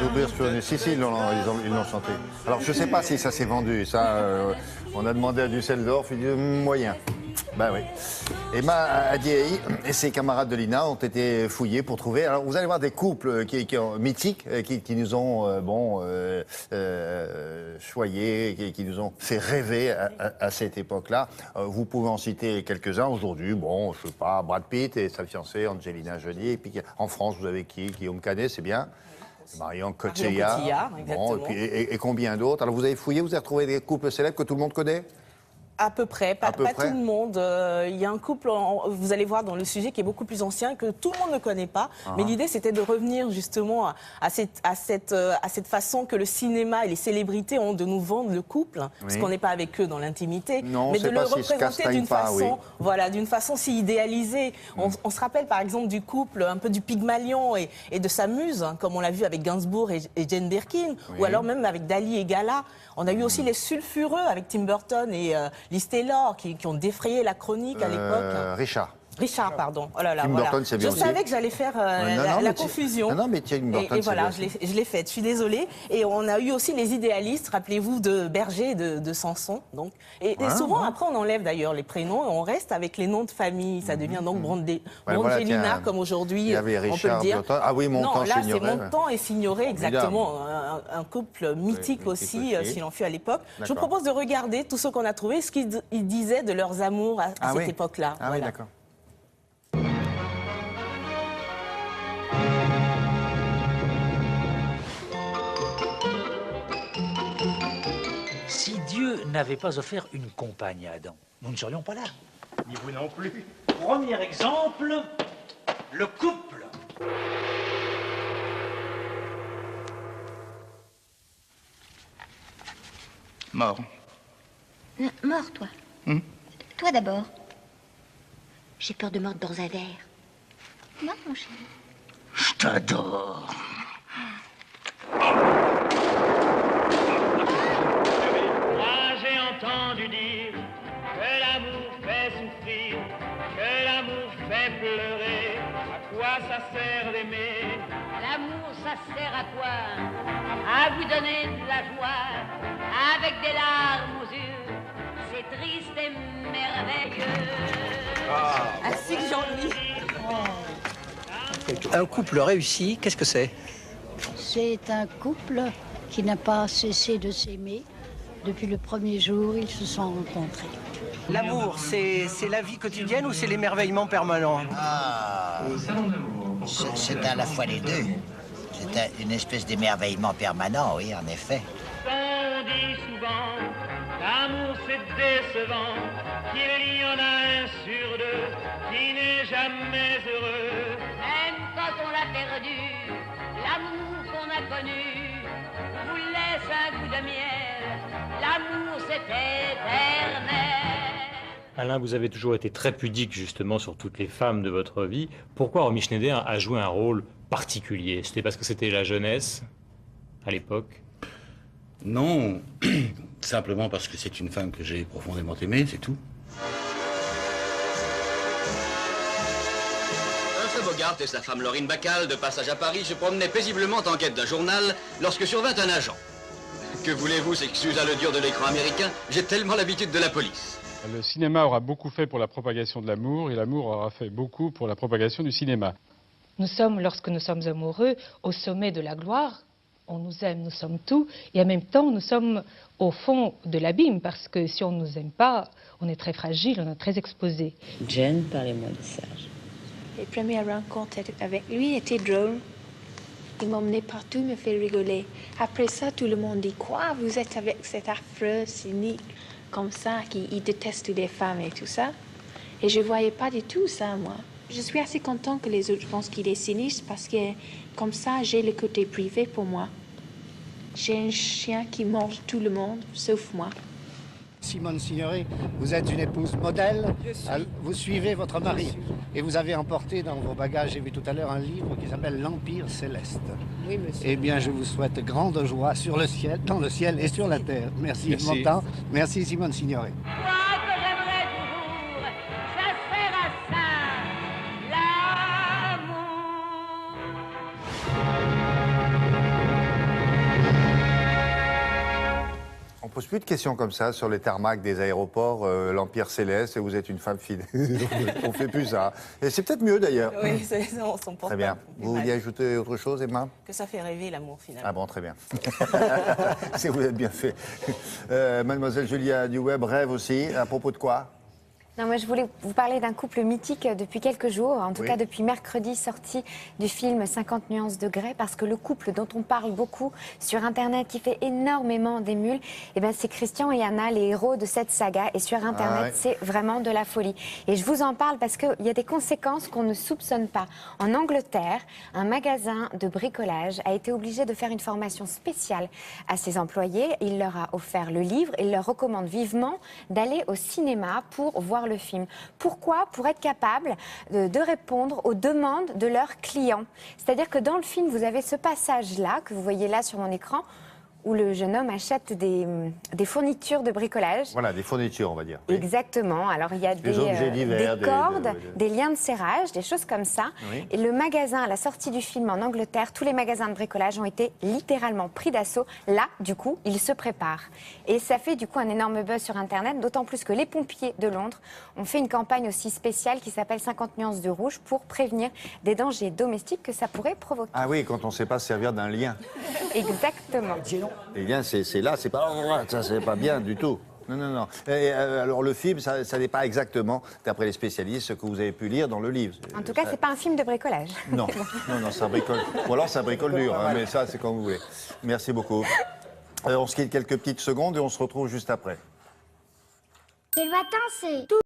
D'ouvrir sur une... Si, ils l'ont chanté. Alors, je ne sais pas si ça s'est vendu. Ça, on a demandé à Düsseldorf, il dit moyen. Ben oui. Emma Adiei et ses camarades de l'INA ont été fouillés pour trouver... Alors, vous allez voir des couples mythiques qui nous ont choyés, qui nous ont fait rêver à cette époque-là. Vous pouvez en citer quelques-uns aujourd'hui. Bon, je sais pas, Brad Pitt et sa fiancée Angelina Jolie. Et puis en France, vous avez qui? Guillaume Canet, c'est bien. Marion Cotillard. Bon, et combien d'autres? Alors, vous avez fouillé, vous avez retrouvé des couples célèbres que tout le monde connaît? À peu près, pas tout le monde. Il y a un couple, vous allez voir dans le sujet, qui est beaucoup plus ancien, que tout le monde ne connaît pas. Mais l'idée, c'était de revenir justement à cette façon que le cinéma et les célébrités ont de nous vendre le couple, parce qu'on n'est pas avec eux dans l'intimité, mais de le représenter d'une façon, voilà, d'une façon si idéalisée. On se rappelle par exemple du couple, un peu du Pygmalion et de sa muse, hein, comme on l'a vu avec Gainsbourg et Jane Birkin, ou alors même avec Dali et Gala. On a eu aussi les sulfureux avec Tim Burton et Liz Taylor qui ont défrayé la chronique à l'époque. Richard, pardon. Oh là là, Tim Burton, c'est bien je savais que j'allais faire la confusion. Non, mais Tim Burton, et voilà, je l'ai faite, je suis désolée. Et on a eu aussi les idéalistes, rappelez-vous, de Berger et de Sanson. Donc. Et souvent, après, on enlève d'ailleurs les prénoms et on reste avec les noms de famille. Ça devient donc Brangelina, comme aujourd'hui, on peut le dire. Burton. Ah oui, Montand, non, là, c'est Montand et Signoret, exactement. Un couple mythique aussi, s'il en fut à l'époque. Je vous propose de regarder tous ceux qu'on a trouvés, ce qu'ils disaient de leurs amours à cette époque-là. Ah oui, d'accord. Si Dieu n'avait pas offert une compagne à Adam, nous ne serions pas là. Ni vous non plus. Premier exemple, le couple. Mort. Mort, toi. Toi d'abord. J'ai peur de mordre dans un verre. Non, mon chéri. Je t'adore. Moi j'ai entendu dire que l'amour fait souffrir, que l'amour fait pleurer. À quoi ça sert d'aimer? L'amour, ça sert à quoi? À vous donner de la joie, avec des larmes aux yeux. C'est triste et merveilleux. Ainsi que Jean-Louis. Un couple réussi, qu'est-ce que c'est? C'est un couple qui n'a pas cessé de s'aimer. Depuis le premier jour, ils se sont rencontrés. L'amour, c'est la vie quotidienne ou c'est l'émerveillement permanent? C'est à la fois les deux. C'est une espèce d'émerveillement permanent, oui, en effet. On dit souvent, l'amour c'est décevant, qu'il y en a un sur deux qui n'est jamais heureux. Même quand on l'a perdu, l'amour qu'on a connu vous laisse un goût de miel. L'amour c'est éternel. Alain, vous avez toujours été très pudique justement sur toutes les femmes de votre vie. Pourquoi Romy Schneider a joué un rôle particulier? C'était parce que c'était la jeunesse à l'époque? Non, simplement parce que c'est une femme que j'ai profondément aimée, c'est tout. Humphrey Bogart et sa femme Laurine Bacall, de passage à Paris, se promenaient paisiblement en quête d'un journal lorsque survint un agent. Que voulez-vous, s'excusa le dur de l'écran américain, j'ai tellement l'habitude de la police. Le cinéma aura beaucoup fait pour la propagation de l'amour et l'amour aura fait beaucoup pour la propagation du cinéma. Nous sommes, lorsque nous sommes amoureux, au sommet de la gloire. On nous aime, nous sommes tout. Et en même temps, nous sommes au fond de l'abîme parce que si on ne nous aime pas, on est très fragile, on est très exposé. Jane, parlez-moi de ça. Les premières rencontres avec lui étaient drôles. Il m'emmenait partout, me fait rigoler. Après ça, tout le monde dit « Quoi, vous êtes avec cet affreux, cynique, comme ça, qui déteste les femmes et tout ça ?» Et je ne voyais pas du tout ça, moi. Je suis assez contente que les autres pensent qu'il est sinistre parce que, comme ça, j'ai le côté privé pour moi. J'ai un chien qui mange tout le monde, sauf moi. Simone Signoret, vous êtes une épouse modèle. Vous suivez votre mari. Et vous avez emporté dans vos bagages, j'ai vu tout à l'heure, un livre qui s'appelle L'Empire Céleste. Oui, monsieur. Eh bien, je vous souhaite grande joie sur le ciel, dans le ciel et sur la terre. Merci, Montant. Merci, Simone Signoret. Ça sert à ça, l'amour. pose plus de questions comme ça sur les tarmacs des aéroports, l'Empire Céleste, et vous êtes une femme fidèle. On fait plus ça. Et c'est peut-être mieux d'ailleurs. Oui, on s'en porte. Très bien. Vous vouliez ajouter autre chose, Emma? Que ça fait rêver l'amour finalement. Ah bon, très bien. Si vous êtes bien fait. Mademoiselle Julia Duweb rêve aussi. À propos de quoi? Non, moi je voulais vous parler d'un couple mythique depuis quelques jours, en tout cas depuis mercredi, sorti du film 50 nuances de Grey, parce que le couple dont on parle beaucoup sur Internet, qui fait énormément d'émules, eh ben, c'est Christian et Anna, les héros de cette saga. Et sur Internet, c'est vraiment de la folie. Et je vous en parle parce qu'il y a des conséquences qu'on ne soupçonne pas. En Angleterre, un magasin de bricolage a été obligé de faire une formation spéciale à ses employés. Il leur a offert le livre et il leur recommande vivement d'aller au cinéma pour voir le film. Pourquoi? Pour être capable de répondre aux demandes de leurs clients. C'est-à-dire que dans le film, vous avez ce passage-là, que vous voyez là sur mon écran, où le jeune homme achète des fournitures de bricolage. Voilà, des fournitures, on va dire. Oui. Exactement. Alors, il y a des objets divers, des cordes, des liens de serrage, des choses comme ça. Oui. Et le magasin, à la sortie du film en Angleterre, tous les magasins de bricolage ont été littéralement pris d'assaut. Là, du coup, ils se préparent. Et ça fait du coup un énorme buzz sur Internet, d'autant plus que les pompiers de Londres ont fait une campagne aussi spéciale qui s'appelle 50 nuances de rouge pour prévenir des dangers domestiques que ça pourrait provoquer. Ah oui, quand on ne sait pas se servir d'un lien. Exactement. Les liens, c'est là, c'est pas, ça, c'est pas bien du tout. Non, non, non. Et, alors le film, ça n'est pas exactement, d'après les spécialistes, ce que vous avez pu lire dans le livre. En tout cas, c'est pas un film de bricolage. Non, non, non, ça bricole. Ou alors ça bricole dur, hein, mais ça, c'est comme vous voulez. Merci beaucoup. On se quitte quelques petites secondes et on se retrouve juste après. Le matin, c'est tout.